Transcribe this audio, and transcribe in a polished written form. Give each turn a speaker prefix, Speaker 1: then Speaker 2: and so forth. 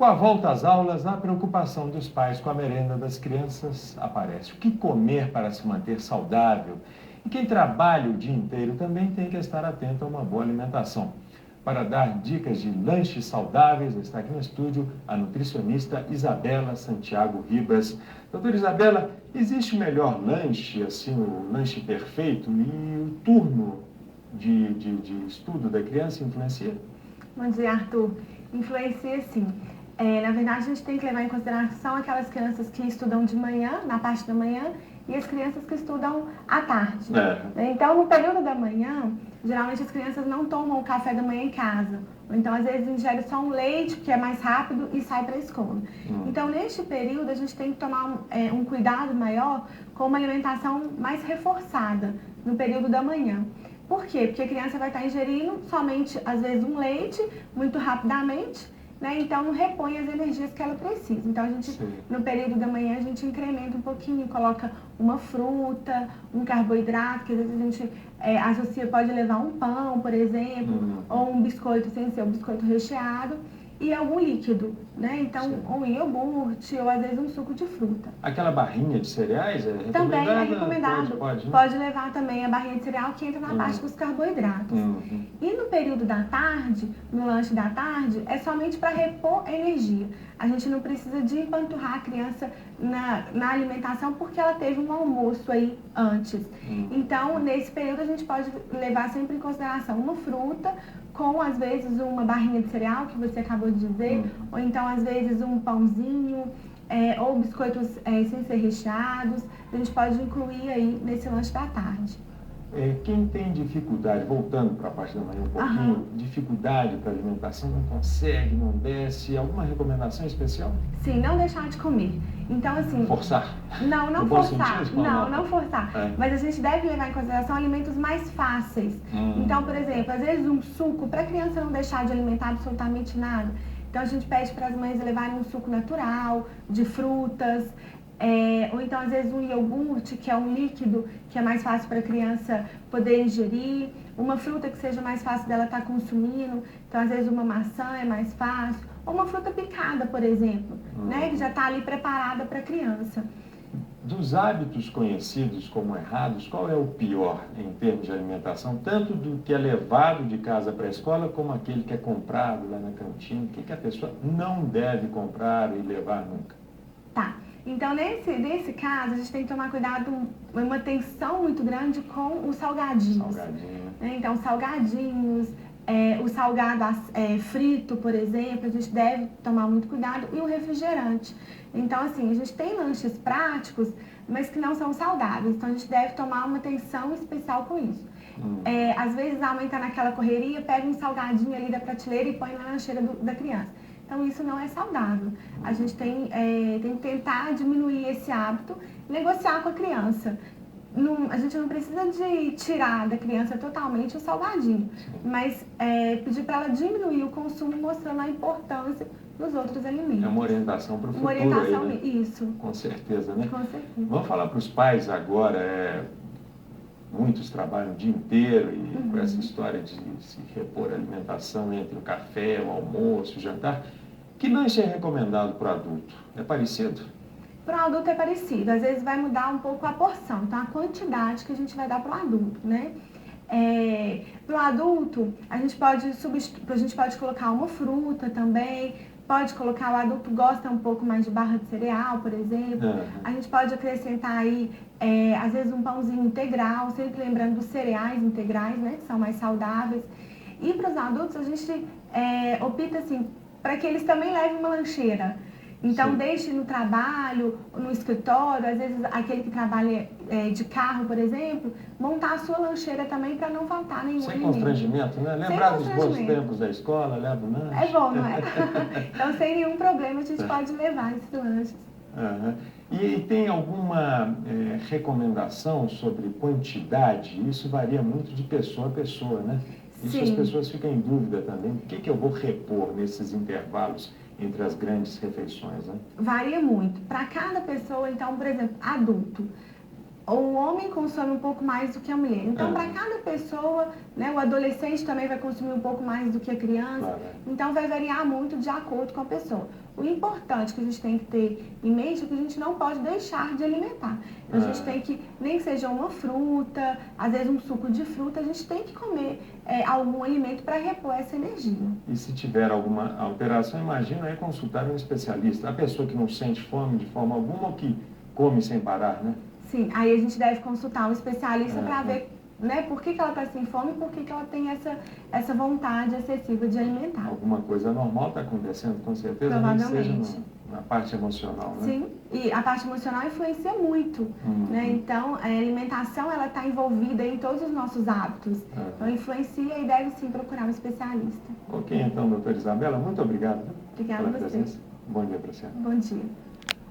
Speaker 1: Com a volta às aulas, a preocupação dos pais com a merenda das crianças aparece. O que comer para se manter saudável? E quem trabalha o dia inteiro também tem que estar atento a uma boa alimentação. Para dar dicas de lanches saudáveis, está aqui no estúdio a nutricionista Isabela Santiago Ribas. Doutora Isabela, existe o melhor lanche, assim, o lanche perfeito? E o turno de estudo da criança influencia?
Speaker 2: Bom dia, Arthur. Influencia sim. Na verdade, a gente tem que levar em consideração aquelas crianças que estudam de manhã, na parte da manhã, e as crianças que estudam à tarde. Então, no período da manhã, geralmente as crianças não tomam o café da manhã em casa. Ou então, às vezes, ingere só um leite, que é mais rápido, e sai para a escola. Então, neste período, a gente tem que tomar um cuidado maior com uma alimentação mais reforçada, no período da manhã. Por quê? Porque a criança vai estar ingerindo somente, às vezes, um leite, muito rapidamente, né? Então, não repõe as energias que ela precisa. Então, a gente, no período da manhã, a gente incrementa um pouquinho, coloca uma fruta, um carboidrato, que às vezes a gente associa, pode levar um pão, por exemplo, ou um biscoito, sem ser um biscoito recheado, e algum líquido, né? Então, um iogurte ou às vezes um suco de fruta.
Speaker 1: Aquela barrinha de cereais é recomendada?
Speaker 2: Também é recomendado.
Speaker 1: Pode, né?
Speaker 2: Pode levar também a barrinha de cereal, que entra na parte dos carboidratos. E no período da tarde, no lanche da tarde, é somente para repor energia. A gente não precisa de empanturrar a criança na alimentação porque ela teve um almoço aí antes. Então, nesse período, a gente pode levar sempre em consideração uma fruta, com, às vezes, uma barrinha de cereal, que você acabou de dizer, ou então, às vezes, um pãozinho, ou biscoitos sem ser recheados. A gente pode incluir aí nesse lanche da tarde.
Speaker 1: Quem tem dificuldade, voltando para a parte da manhã um pouquinho, dificuldade para alimentação, não consegue, não desce, alguma recomendação especial?
Speaker 2: Sim, não deixar de comer. Então, assim...
Speaker 1: Forçar?
Speaker 2: Não forçar. Não forçar. Mas a gente deve levar em consideração alimentos mais fáceis. Então, por exemplo, às vezes um suco, para a criança não deixar de alimentar absolutamente nada. Então, a gente pede para as mães levarem um suco natural, de frutas, ou então, às vezes, um iogurte, que é um líquido que é mais fácil para a criança poder ingerir, uma fruta que seja mais fácil dela estar consumindo, então, às vezes, uma maçã é mais fácil, ou uma fruta picada, por exemplo, né, que já está ali preparada para a criança.
Speaker 1: Dos hábitos conhecidos como errados, qual é o pior em termos de alimentação, tanto do que é levado de casa para a escola, como aquele que é comprado lá na cantina? O que a pessoa não deve comprar e levar nunca?
Speaker 2: Tá. Então, nesse caso, a gente tem que tomar cuidado, uma atenção muito grande com os salgadinhos. Então, salgadinhos, o salgado frito, por exemplo, a gente deve tomar muito cuidado, e o refrigerante. Então, assim, a gente tem lanches práticos, mas que não são saudáveis, então a gente deve tomar uma atenção especial com isso. Às vezes a mãe está naquela correria, pega um salgadinho ali da prateleira e põe na lancheira da criança. Então, isso não é saudável. A gente tem que tentar diminuir esse hábito, negociar com a criança. A gente não precisa de tirar da criança totalmente o salgadinho, mas pedir para ela diminuir o consumo, mostrando a importância dos outros alimentos.
Speaker 1: É uma orientação para o futuro.
Speaker 2: Uma orientação,
Speaker 1: aí, né?
Speaker 2: Isso.
Speaker 1: Com certeza, né?
Speaker 2: Com certeza.
Speaker 1: Vamos falar para os pais agora, muitos trabalham o dia inteiro e com essa história de se repor a alimentação entre o café, o almoço, o jantar. Que lanche é recomendado para o adulto? É parecido?
Speaker 2: Para o adulto é parecido, às vezes vai mudar um pouco a porção, então a quantidade que a gente vai dar para o adulto, né? Para o adulto, a gente pode colocar uma fruta também, pode colocar, o adulto gosta um pouco mais de barra de cereal, por exemplo. A gente pode acrescentar aí, às vezes, um pãozinho integral, sempre lembrando dos cereais integrais, né, que são mais saudáveis. E para os adultos, a gente opta, assim, para que eles também levem uma lancheira. Então, deixe no trabalho, no escritório, às vezes aquele que trabalha de carro, por exemplo, montar a sua lancheira também para não faltar nenhum alimento.
Speaker 1: Sem constrangimento, né? Lembrar dos bons tempos da escola, leva o lanche.
Speaker 2: É bom, não é? Então, sem nenhum problema, a gente pode levar esses lanches.
Speaker 1: E tem alguma recomendação sobre quantidade? Isso varia muito de pessoa a pessoa, né? Isso as pessoas ficam em dúvida também. O que eu vou repor nesses intervalos entre as grandes refeições, né?
Speaker 2: Varia muito. Para cada pessoa, então, por exemplo, adulto, o homem consome um pouco mais do que a mulher. Então, para cada pessoa, né, o adolescente também vai consumir um pouco mais do que a criança. Claro. Então, vai variar muito de acordo com a pessoa. O importante que a gente tem que ter em mente é que a gente não pode deixar de alimentar. Então, a gente tem que, nem que seja uma fruta, às vezes um suco de fruta, a gente tem que comer algum alimento para repor essa energia.
Speaker 1: E se tiver alguma alteração, imagina aí consultar um especialista. A pessoa que não sente fome de forma alguma ou que come sem parar, né?
Speaker 2: Sim, aí a gente deve consultar um especialista para ver, né, por que ela está sem fome e por que ela tem essa vontade excessiva de alimentar.
Speaker 1: Alguma coisa normal está acontecendo, com certeza,
Speaker 2: provavelmente.
Speaker 1: Nem seja na parte emocional, né?
Speaker 2: Sim, e a parte emocional influencia muito, né? Então, a alimentação, ela está envolvida em todos os nossos hábitos. Então, influencia e deve, sim, procurar um especialista.
Speaker 1: Ok, então, doutora Isabela, muito obrigado
Speaker 2: Obrigada
Speaker 1: pela
Speaker 2: a você.
Speaker 1: presença. Bom dia para você.
Speaker 2: Bom dia.